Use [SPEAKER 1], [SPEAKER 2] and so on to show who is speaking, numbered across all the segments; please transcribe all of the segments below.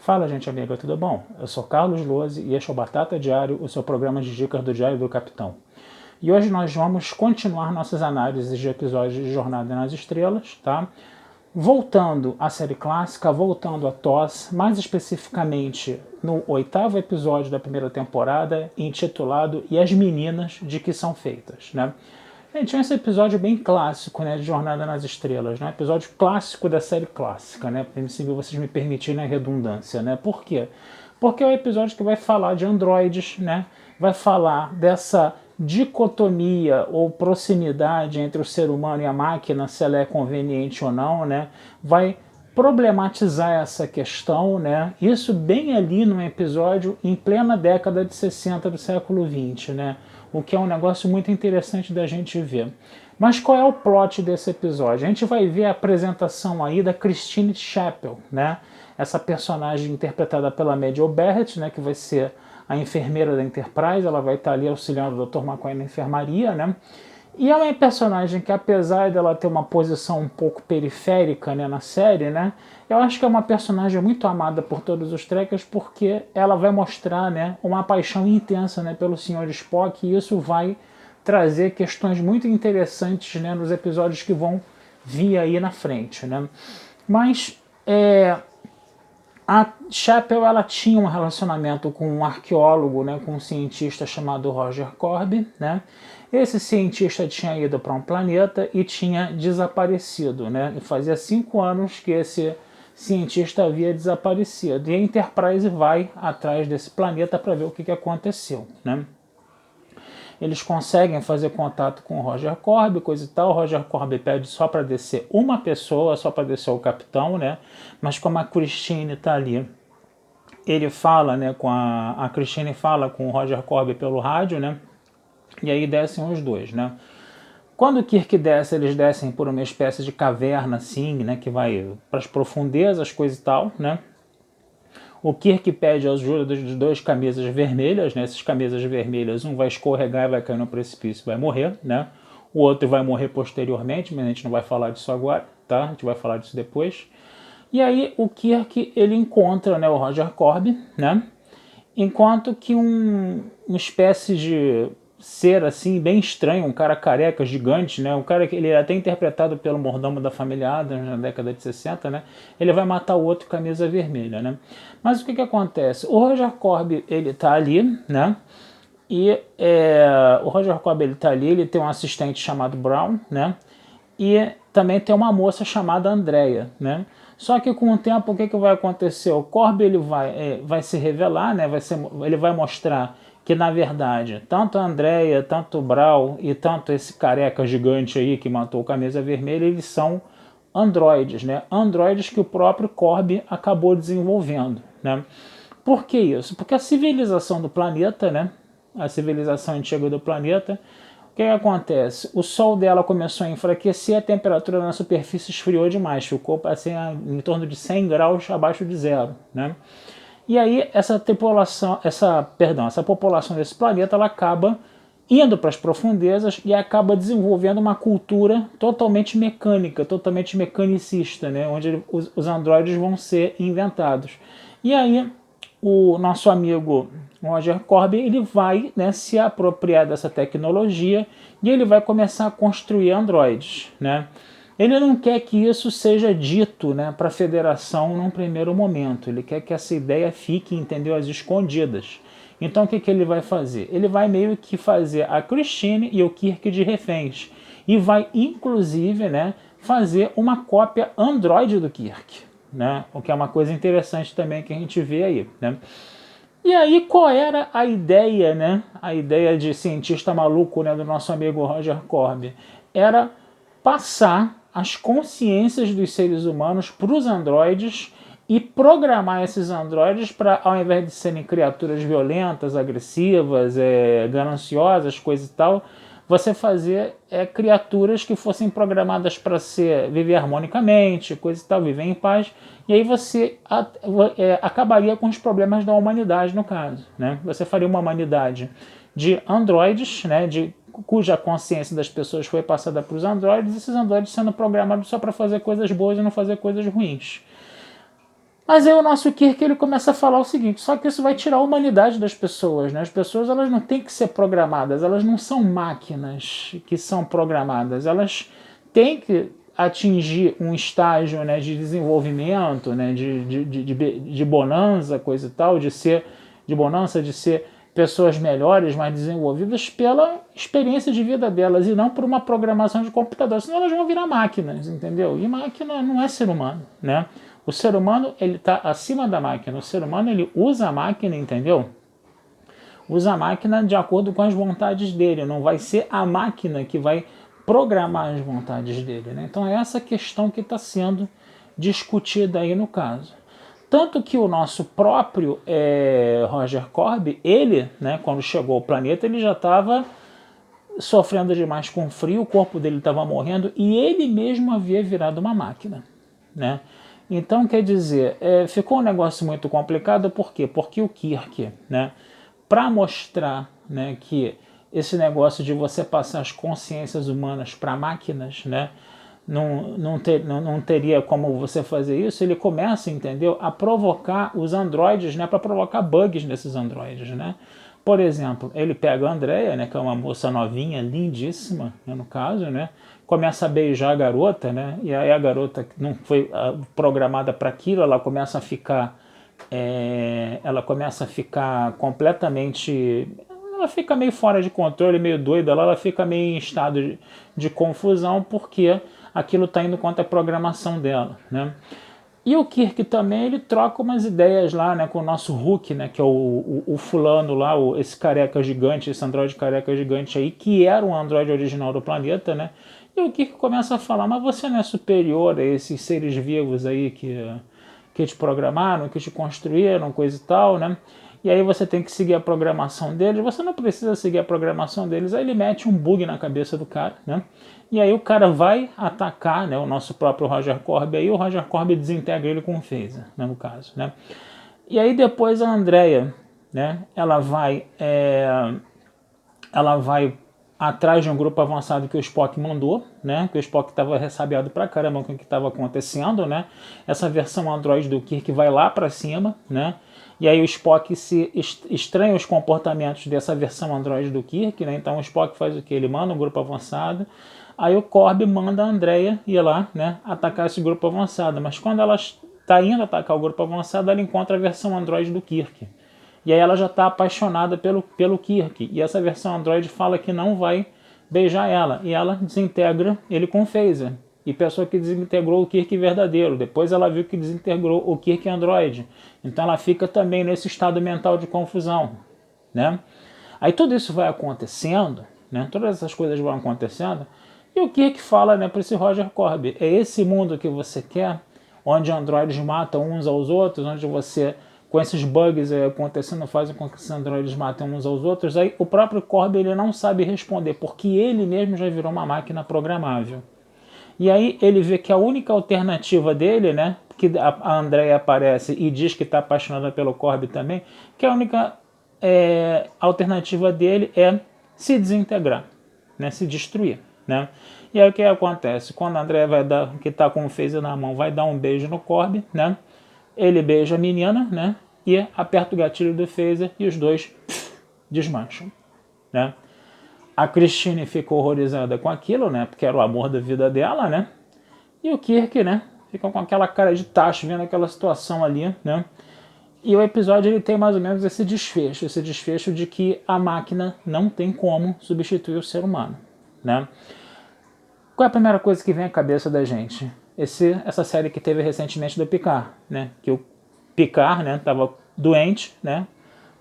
[SPEAKER 1] Fala, gente amiga, tudo bom? Eu sou Carlos Lose e este é o Batata Diário, o seu programa de dicas do Diário do Capitão. E hoje nós vamos continuar nossas análises de episódios de Jornada nas Estrelas, tá? Voltando à série clássica, voltando a TOS, mais especificamente no 8º episódio da primeira temporada, intitulado E as Meninas de que são feitas, né? Gente, esse episódio bem clássico, né, de Jornada nas Estrelas, né? Episódio clássico da série clássica, né? Se vocês me permitirem a redundância, né? Por quê? Porque é o episódio que vai falar de androides, né? Vai falar dessa dicotomia ou proximidade entre o ser humano e a máquina, se ela é conveniente ou não, né? Vai problematizar essa questão, né? Isso bem ali num episódio em plena década de 60 do século 20, né? O que é um negócio muito interessante da gente ver. Mas qual é o plot desse episódio? A gente vai ver a apresentação aí da Christine Chapel, né? Essa personagem interpretada pela Majel Barrett, né? Que vai ser a enfermeira da Enterprise, ela vai estar ali auxiliando o Dr. McCoy na enfermaria, né? E é uma personagem que, apesar dela ter uma posição um pouco periférica, né, na série, né, eu acho que é uma personagem muito amada por todos os trekkers porque ela vai mostrar, né, uma paixão intensa, né, pelo Sr. Spock, e isso vai trazer questões muito interessantes, né, nos episódios que vão vir aí na frente, né. Mas a Chapel, ela tinha um relacionamento com um arqueólogo, né, com um cientista chamado Roger Corby, né. Esse cientista tinha ido para um planeta e tinha desaparecido, né. E fazia 5 anos que esse cientista havia desaparecido. E a Enterprise vai atrás desse planeta para ver o que aconteceu, né. Eles conseguem fazer contato com o Roger Corby, coisa e tal. O Roger Corby pede só para descer uma pessoa, só para descer o capitão, né? Mas como a Christine está ali, ele fala, né, com a Christine fala com o Roger Corby pelo rádio, né? E aí descem os dois, né? Quando o Kirk desce, eles descem por uma espécie de caverna, assim, né? Que vai para as profundezas, coisa e tal, né? O Kirk pede a ajuda dos dois camisas vermelhas, né? Essas camisas vermelhas, um vai escorregar e vai cair no precipício, vai morrer, né? O outro vai morrer posteriormente, mas a gente não vai falar disso agora, tá? A gente vai falar disso depois. E aí o Kirk, ele encontra, né, o Roger Corby, né? Enquanto que uma espécie de ser assim bem estranho, um cara careca, gigante, né? Um cara que ele é até interpretado pelo mordomo da família Adams na década de 60, né? Ele vai matar o outro camisa vermelha, né? Mas o que acontece? O Roger Corby, ele tá ali, né? E o Roger Corby, ele tá ali, ele tem um assistente chamado Brown, né? E também tem uma moça chamada Andrea, né? Só que com o tempo, o que vai acontecer? O Corby, ele vai se revelar, né? Ele vai mostrar que, na verdade, tanto a Andrea, tanto o Brown e tanto esse careca gigante aí que matou o Camisa Vermelha, eles são androides, né? Androides que o próprio Corby acabou desenvolvendo, né? Por que isso? Porque a civilização do planeta, né? A civilização antiga do planeta, o que acontece? O sol dela começou a enfraquecer, a temperatura na superfície esfriou demais, ficou assim, em torno de 100 graus abaixo de zero, né? E aí essa população desse planeta, ela acaba indo para as profundezas e acaba desenvolvendo uma cultura totalmente mecânica, totalmente mecanicista, né? Onde os androides vão ser inventados. E aí o nosso amigo Roger Corby, ele vai, né, se apropriar dessa tecnologia e ele vai começar a construir androides, né? Ele não quer que isso seja dito, né, para a federação num primeiro momento. Ele quer que essa ideia fique, entendeu, às escondidas. Então o que ele vai fazer? Ele vai meio que fazer a Christine e o Kirk de reféns. E vai, inclusive, né, fazer uma cópia Android do Kirk, né? O que é uma coisa interessante também que a gente vê aí, né? E aí qual era a ideia, né? A ideia de cientista maluco, né, do nosso amigo Roger Corby? Era passar as consciências dos seres humanos para os androides e programar esses androides para, ao invés de serem criaturas violentas, agressivas, gananciosas, coisa e tal, você fazer criaturas que fossem programadas para viver harmonicamente, coisa e tal, viver em paz, e aí você acabaria com os problemas da humanidade, no caso, né? Você faria uma humanidade de androides, né, cuja consciência das pessoas foi passada para os androides, e esses androides sendo programados só para fazer coisas boas e não fazer coisas ruins. Mas aí o nosso Kirk ele começa a falar o seguinte, só que isso vai tirar a humanidade das pessoas, né? As pessoas elas não têm que ser programadas, elas não são máquinas que são programadas, elas têm que atingir um estágio, né, de desenvolvimento, né, de bonança, coisa e tal, de bonança, de ser pessoas melhores, mais desenvolvidas pela experiência de vida delas e não por uma programação de computador, senão elas vão virar máquinas, entendeu? E máquina não é ser humano, né? O ser humano ele está acima da máquina, o ser humano ele usa a máquina, entendeu? Usa a máquina de acordo com as vontades dele, não vai ser a máquina que vai programar as vontades dele, né? Então é essa questão que está sendo discutida aí no caso. Tanto que o nosso próprio Roger Corby, ele, né, quando chegou ao planeta, ele já estava sofrendo demais com frio, o corpo dele estava morrendo e ele mesmo havia virado uma máquina, né? Então, quer dizer, ficou um negócio muito complicado, por quê? Porque o Kirk, né, para mostrar, né, que esse negócio de você passar as consciências humanas para máquinas, né, não teria como você fazer isso, ele começa, entendeu, a provocar os androides, né, para provocar bugs nesses androides, né? Por exemplo, ele pega a Andrea, né, que é uma moça novinha, lindíssima, né, no caso, né, começa a beijar a garota, né, e aí a garota que não foi programada para aquilo, ela começa a ficar completamente, ela fica meio fora de controle, meio doida, ela fica meio em estado de confusão porque aquilo está indo contra a programação dela, né. E o Kirk também, ele troca umas ideias lá, né, com o nosso Hulk, né, que é o fulano lá, esse careca gigante, esse androide careca gigante aí, que era um androide original do planeta, né. E o Kirk começa a falar, mas você não é superior a esses seres vivos aí que te programaram, que te construíram, coisa e tal, né. E aí você tem que seguir a programação deles, você não precisa seguir a programação deles, aí ele mete um bug na cabeça do cara, né. E aí o cara vai atacar, né, o nosso próprio Roger Corby, aí o Roger Corby desintegra ele com o phaser, né, no caso, né. E aí depois a Andrea, né, ela vai atrás de um grupo avançado que o Spock mandou, né, que o Spock estava ressabiado pra caramba com o que estava acontecendo, né. Essa versão Android do Kirk vai lá para cima, né. E aí o Spock se estranha os comportamentos dessa versão Android do Kirk, né. Então o Spock faz o que? Ele manda um grupo avançado. Aí o Corby manda a Andrea ir lá, né, atacar esse grupo avançado. Mas quando ela está indo atacar o grupo avançado, ela encontra a versão Android do Kirk. E aí ela já está apaixonada pelo Kirk. E essa versão Android fala que não vai beijar ela. E ela desintegra ele com o phaser. E pensou que desintegrou o Kirk verdadeiro. Depois ela viu que desintegrou o Kirk Android. Então ela fica também nesse estado mental de confusão, né? Aí tudo isso vai acontecendo, né? Todas essas coisas vão acontecendo. E o Kirk fala, né, para esse Roger Corby, é esse mundo que você quer, onde androides matam uns aos outros, onde você, com esses bugs acontecendo, fazem com que esses androides matem uns aos outros. Aí o próprio Corby ele não sabe responder, porque ele mesmo já virou uma máquina programável. E aí ele vê que a única alternativa dele, né, que a Andrea aparece e diz que está apaixonada pelo Corby também, que a única alternativa dele é se desintegrar, né, se destruir, né. E aí o que acontece? Quando a Andrea vai dar, que está com o phaser na mão, vai dar um beijo no Corby, né, ele beija a menina, né, e aperta o gatilho do phaser e os dois desmancham, né. A Christine ficou horrorizada com aquilo, né, porque era o amor da vida dela, né, e o Kirk, né, fica com aquela cara de tacho vendo aquela situação ali, né. E o episódio ele tem mais ou menos esse desfecho de que a máquina não tem como substituir o ser humano, né? Qual é a primeira coisa que vem à cabeça da gente? Essa série que teve recentemente do Picard, né? Que o Picard, né, estava doente, né,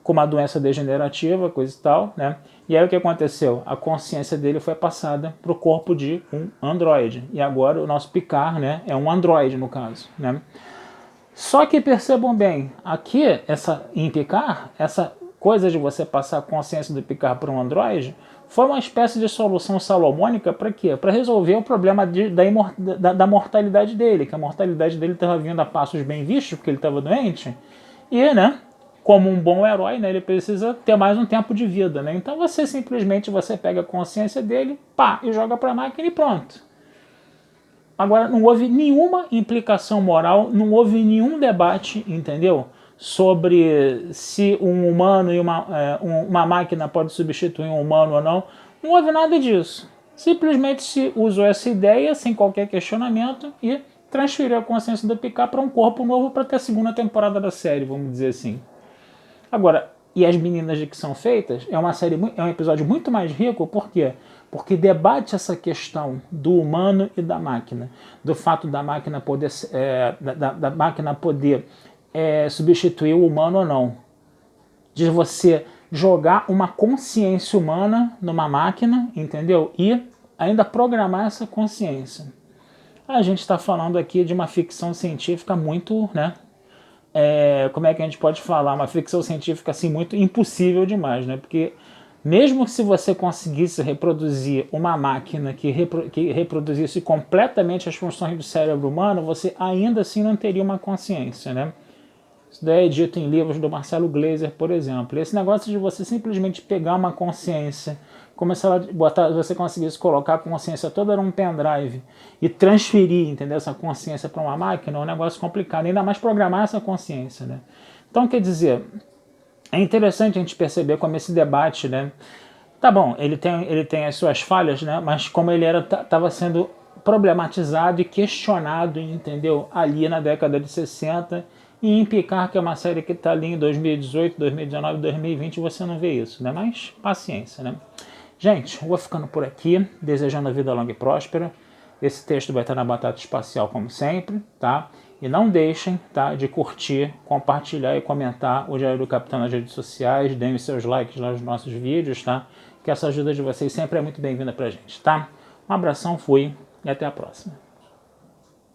[SPEAKER 1] com uma doença degenerativa, coisa e tal, né? E aí o que aconteceu? A consciência dele foi passada para o corpo de um androide. E agora o nosso Picard, né, é um androide no caso, né? Só que percebam bem, aqui em Picard, essa coisa de você passar a consciência do Picard para um androide foi uma espécie de solução salomônica para quê? Para resolver o problema da mortalidade dele, que a mortalidade dele estava vindo a passos bem vistos, porque ele estava doente, e, né, como um bom herói, né, ele precisa ter mais um tempo de vida, né? Então você simplesmente pega a consciência dele, pá, e joga para a máquina e pronto. Agora, não houve nenhuma implicação moral, não houve nenhum debate, entendeu? Sobre se um humano e uma máquina pode substituir um humano ou não. Não houve nada disso. Simplesmente se usou essa ideia sem qualquer questionamento e transferiu a consciência do Picard para um corpo novo para ter a segunda temporada da série, vamos dizer assim. Agora, e as meninas de que são feitas, é um episódio muito mais rico, por quê? Porque debate essa questão do humano e da máquina, do fato da máquina poder, substituir o humano ou não, de você jogar uma consciência humana numa máquina, entendeu? E ainda programar essa consciência. A gente está falando aqui de uma ficção científica muito, né? Como é que a gente pode falar? Uma ficção científica assim muito impossível demais, né? Porque mesmo se você conseguisse reproduzir uma máquina que reproduzisse completamente as funções do cérebro humano, você ainda assim não teria uma consciência, né? Isso daí é dito em livros do Marcelo Gleiser, por exemplo. Esse negócio de você simplesmente pegar uma consciência, começar a botar, você conseguisse colocar a consciência toda num pendrive e transferir, entendeu, essa consciência para uma máquina, é um negócio complicado, ainda mais programar essa consciência, né? Então, quer dizer, é interessante a gente perceber como esse debate, né? Tá bom, ele tem as suas falhas, né? Mas como ele estava sendo problematizado e questionado, entendeu? Ali na década de 60, e em Picard, que é uma série que está ali em 2018, 2019, 2020, você não vê isso, né? Mas paciência, né? Gente, vou ficando por aqui, desejando a vida longa e próspera. Esse texto vai estar na Batata Espacial, como sempre, tá? E não deixem, tá, de curtir, compartilhar e comentar o Diário do Capitão nas redes sociais. Deem os seus likes lá nos nossos vídeos, tá? Que essa ajuda de vocês sempre é muito bem-vinda pra gente, tá? Um abração, fui e até a próxima.